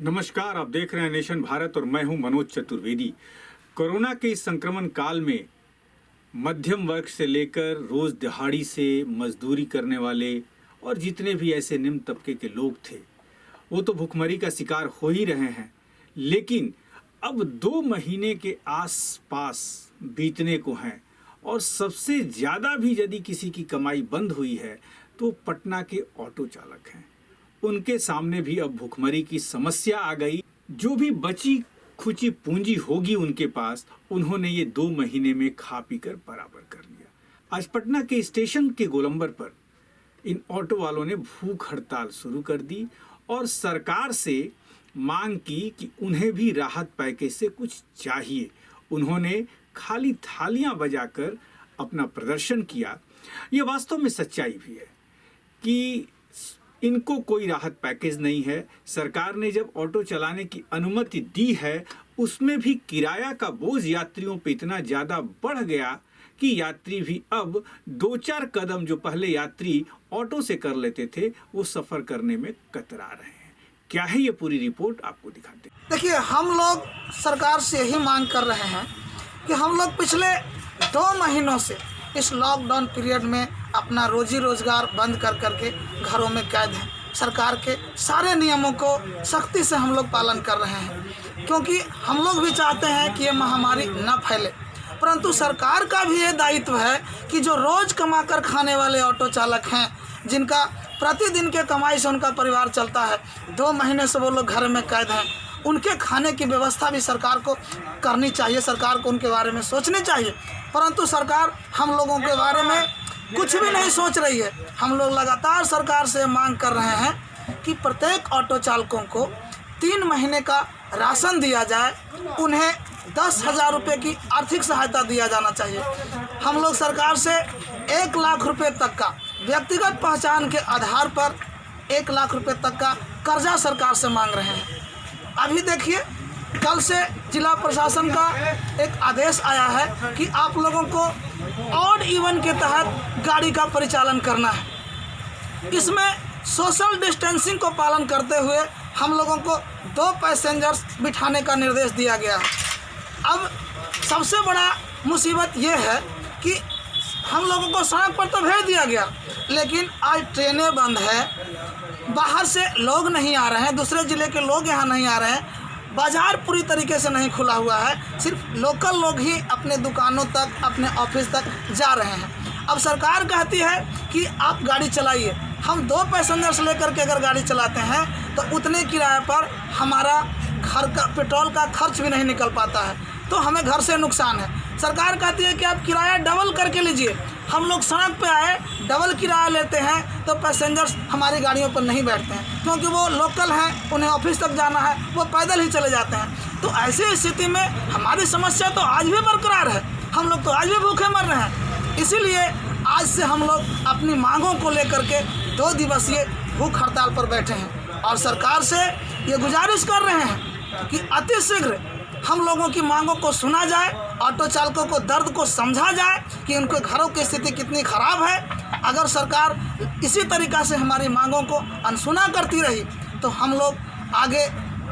नमस्कार, आप देख रहे हैं नेशन भारत और मैं हूं मनोज चतुर्वेदी। कोरोना के इस संक्रमण काल में मध्यम वर्ग से लेकर रोज दिहाड़ी से मजदूरी करने वाले और जितने भी ऐसे निम्न तबके के लोग थे वो तो भुखमरी का शिकार हो ही रहे हैं। लेकिन अब 2 महीने के आसपास बीतने को हैं और सबसे ज़्यादा भी यदि किसी की कमाई बंद हुई है तो पटना के ऑटो चालक हैं। उनके सामने भी अब भुखमरी की समस्या आ गई। जो भी बची खुची पूंजी होगी उनके पास, उन्होंने ये 2 महीने में खा पी कर बराबर कर लिया। आज पटना के स्टेशन के गोलंबर पर इन ऑटो वालों ने भूख हड़ताल शुरू कर दी और सरकार से मांग की कि उन्हें भी राहत पैकेज से कुछ चाहिए। उन्होंने खाली थालियां बजाकर अपना प्रदर्शन किया। ये वास्तव में सच्चाई भी है कि इनको कोई राहत पैकेज नहीं है। सरकार ने जब ऑटो चलाने की अनुमति दी है उसमें भी किराया का बोझ यात्रियों पे इतना ज़्यादा बढ़ गया कि यात्री भी अब 2-4 कदम जो पहले यात्री ऑटो से कर लेते थे वो सफ़र करने में कतरा रहे हैं। क्या है ये पूरी रिपोर्ट, आपको दिखाते हैं। देखिए, हम लोग सरकार से यही मांग कर रहे हैं कि हम लोग पिछले 2 महीनों से इस लॉकडाउन पीरियड में अपना रोजी रोजगार बंद कर करके घरों में कैद हैं। सरकार के सारे नियमों को सख्ती से हम लोग पालन कर रहे हैं क्योंकि हम लोग भी चाहते हैं कि ये महामारी न फैले। परंतु सरकार का भी ये दायित्व है कि जो रोज़ कमा कर खाने वाले ऑटो चालक हैं, जिनका प्रतिदिन के कमाई से उनका परिवार चलता है, 2 महीने से वो लोग घर में कैद हैं, उनके खाने की व्यवस्था भी सरकार को करनी चाहिए। सरकार को उनके बारे में सोचनी चाहिए। परंतु सरकार हम लोगों के बारे में कुछ भी नहीं सोच रही है। हम लोग लगातार सरकार से मांग कर रहे हैं कि प्रत्येक ऑटो चालकों को 3 महीने का राशन दिया जाए, उन्हें 10,000 रुपये की आर्थिक सहायता दिया जाना चाहिए। हम लोग सरकार से 1 लाख रुपये तक का व्यक्तिगत पहचान के आधार पर 1 लाख रुपये तक का कर्जा सरकार से मांग रहे हैं। अभी देखिए, कल से जिला प्रशासन का एक आदेश आया है कि आप लोगों को ऑड इवन के तहत गाड़ी का परिचालन करना है। इसमें सोशल डिस्टेंसिंग को पालन करते हुए हम लोगों को 2 पैसेंजर्स बिठाने का निर्देश दिया गया है। अब सबसे बड़ा मुसीबत ये है कि हम लोगों को सड़क पर तो भेज दिया गया, लेकिन आज ट्रेनें बंद है, बाहर से लोग नहीं आ रहे हैं, दूसरे ज़िले के लोग यहाँ नहीं आ रहे हैं, बाज़ार पूरी तरीके से नहीं खुला हुआ है, सिर्फ लोकल लोग ही अपने दुकानों तक, अपने ऑफिस तक जा रहे हैं। अब सरकार कहती है कि आप गाड़ी चलाइए। हम 2 पैसेंजर्स लेकर के अगर गाड़ी चलाते हैं तो उतने किराए पर हमारा घर का पेट्रोल का खर्च भी नहीं निकल पाता है, तो हमें घर से नुकसान है। सरकार कहती है कि आप किराया डबल करके लीजिए। हम लोग सड़क पे आए, डबल किराया लेते हैं तो पैसेंजर्स हमारी गाड़ियों पर नहीं बैठते हैं क्योंकि वो लोकल हैं, उन्हें ऑफिस तक जाना है, वो पैदल ही चले जाते हैं। तो ऐसी स्थिति में हमारी समस्या तो आज भी बरकरार है, हम लोग तो आज भी भूखे मर रहे हैं। इसीलिए आज से हम लोग अपनी मांगों को लेकर के 2 दिवसीय भूख हड़ताल पर बैठे हैं और सरकार से ये गुजारिश कर रहे हैं कि अतिशीघ्र हम लोगों की मांगों को सुना जाए, ऑटो चालकों को दर्द को समझा जाए कि उनके घरों की स्थिति कितनी ख़राब है। अगर सरकार इसी तरीक़ा से हमारी मांगों को अनसुना करती रही तो हम लोग आगे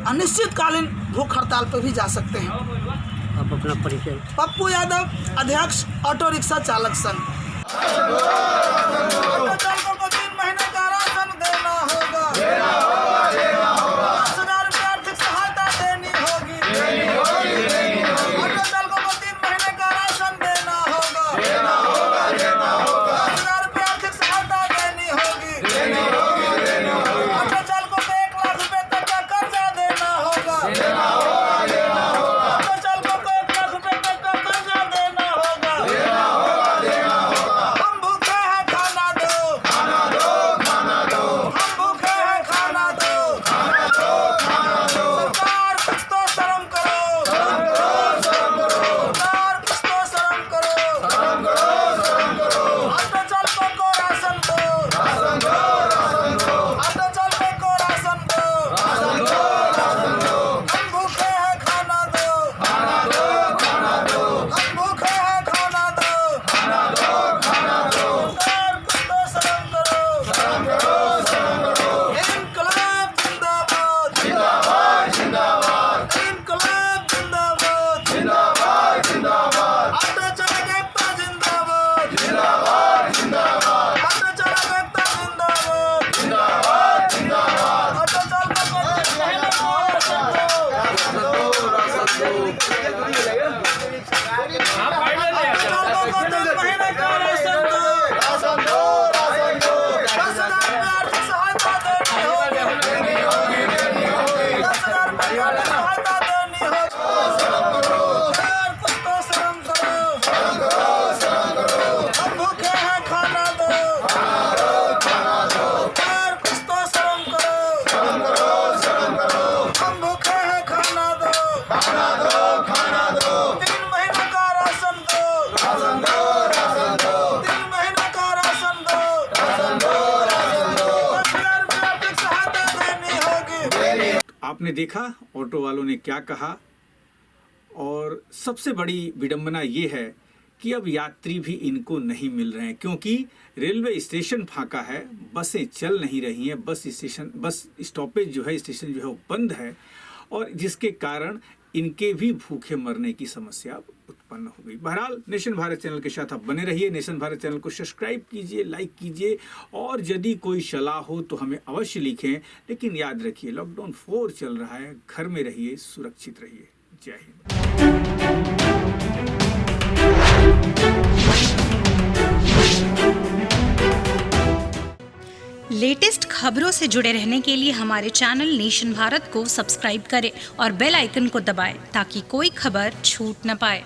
अनिश्चितकालीन भूख हड़ताल पर भी जा सकते हैं। आप अपना परिचय। पप्पू यादव, अध्यक्ष ऑटो रिक्शा चालक संघ। ऑटो चालकों को 3 महीने का राशन देना होगा, 10,000 रुपये आर्थिक सहायता देनी होगी। ऑटो चालकों को 3 महीने का राशन देना होगा, 10,000 रुपये आर्थिक सहायता देनी होगी। ऑटो चालकों को 1 लाख रुपये तक का कर्जा देना होगा, ऑटो चालकों को 1 लाख रुपये तक का कर्जा देना होगा। हम भूखे हैं, खाना आपने देखा ऑटो वालों ने क्या कहा, और सबसे बड़ी विडंबना ये है कि अब यात्री भी इनको नहीं मिल रहे हैं, क्योंकि रेलवे स्टेशन फाका है, बसें चल नहीं रही हैं, बस स्टॉपेज जो है, स्टेशन जो है वो बंद है, और जिसके कारण इनके भी भूखे मरने की समस्या उत्पन्न हो गई। बहरहाल नेशन भारत चैनल के साथ आप बने रहिए। नेशन भारत चैनल को सब्सक्राइब कीजिए, लाइक कीजिए, और यदि कोई सलाह हो तो हमें अवश्य लिखें। लेकिन याद रखिए, लॉकडाउन 4 चल रहा है, घर में रहिए, सुरक्षित रहिए। जय हिंद। लेटेस्ट खबरों से जुड़े रहने के लिए हमारे चैनल नेशन भारत को सब्सक्राइब करें और बेल आइकन को दबाएं ताकि कोई खबर छूट न पाए।